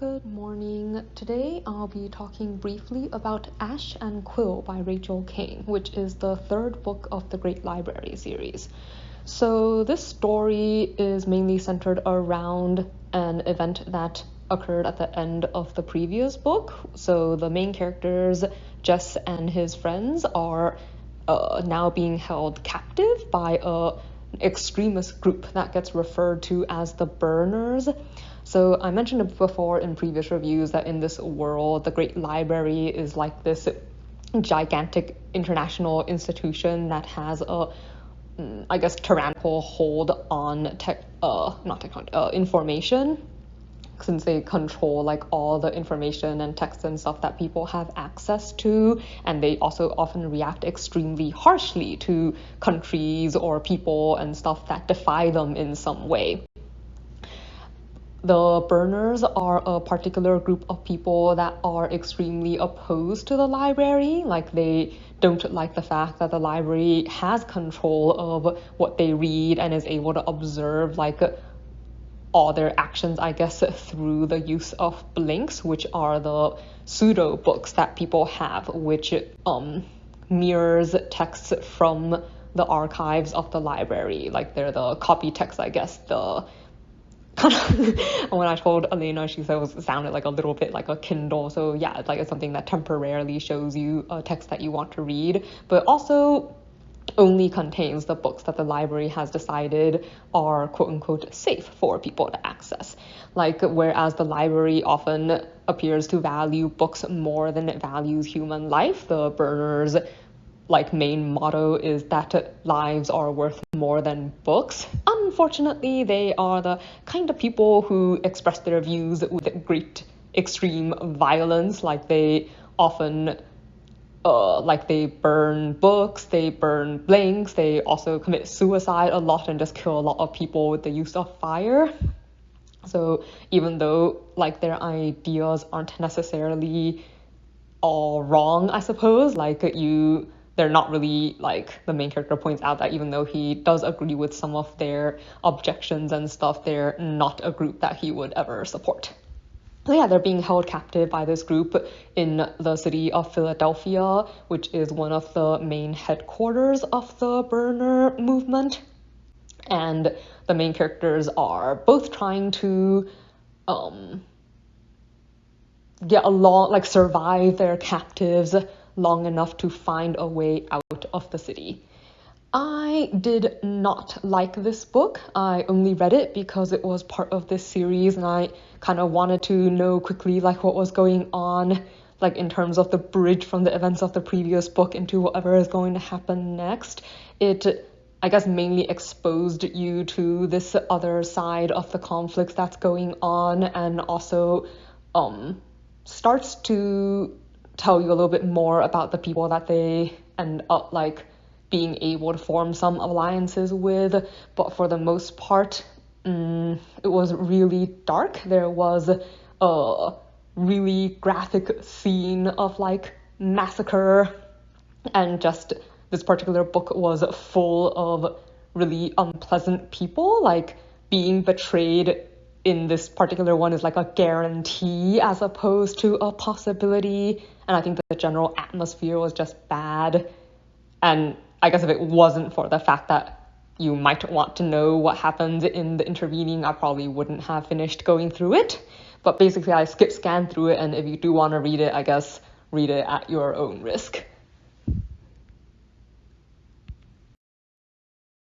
Good morning. Today I'll be talking briefly about Ash and Quill by Rachel Caine, which is the third book of the Great Library series. So this story is mainly centered around an event that occurred at the end of the previous book. So the main characters, Jess and his friends, are now being held captive by an extremist group that gets referred to as the Burners. So I mentioned it before in previous reviews that in this world, the Great Library is like this gigantic international institution that has a, tyrannical hold on information, since they control like all the information and text and stuff that people have access to, and they also often react extremely harshly to countries or people and stuff that defy them in some way. The Burners are a particular group of people that are extremely opposed to the library. Like, they don't like the fact that the library has control of what they read and is able to observe like all their actions, I guess, through the use of blinks, which are the pseudo books that people have, which mirrors texts from the archives of the library. Like, they're the copy text, I guess. When I told Elena, she said it sounded like a little bit like a Kindle. So yeah, it's something that temporarily shows you a text that you want to read, but also only contains the books that the library has decided are quote-unquote safe for people to access. Like, whereas the library often appears to value books more than it values human life, the Burners' main motto is that lives are worth more than books. Unfortunately, they are the kind of people who express their views with great extreme violence. Like, they often they burn books, they burn blinks, they also commit suicide a lot and just kill a lot of people with the use of fire. So even though their ideas aren't necessarily all wrong, I suppose, they're not really, the main character points out that even though he does agree with some of their objections and stuff, they're not a group that he would ever support. So yeah, they're being held captive by this group in the city of Philadelphia, which is one of the main headquarters of the Burner movement. And the main characters are both trying to get along, survive their captives long enough to find a way out of the city. I did not like this book. I only read it because it was part of this series and I kind of wanted to know quickly what was going on, in terms of the bridge from the events of the previous book into whatever is going to happen next. It, I guess, mainly exposed you to this other side of the conflicts that's going on, and also starts to tell you a little bit more about the people that they end up being able to form some alliances with. But for the most part, it was really dark. There was a really graphic scene of massacre, and just this particular book was full of really unpleasant people. Being betrayed in this particular one is a guarantee as opposed to a possibility, and I think that the general atmosphere was just bad. And I guess if it wasn't for the fact that you might want to know what happens in the intervening, I probably wouldn't have finished going through it. But basically I scanned through it, and if you do want to read it, I guess read it at your own risk.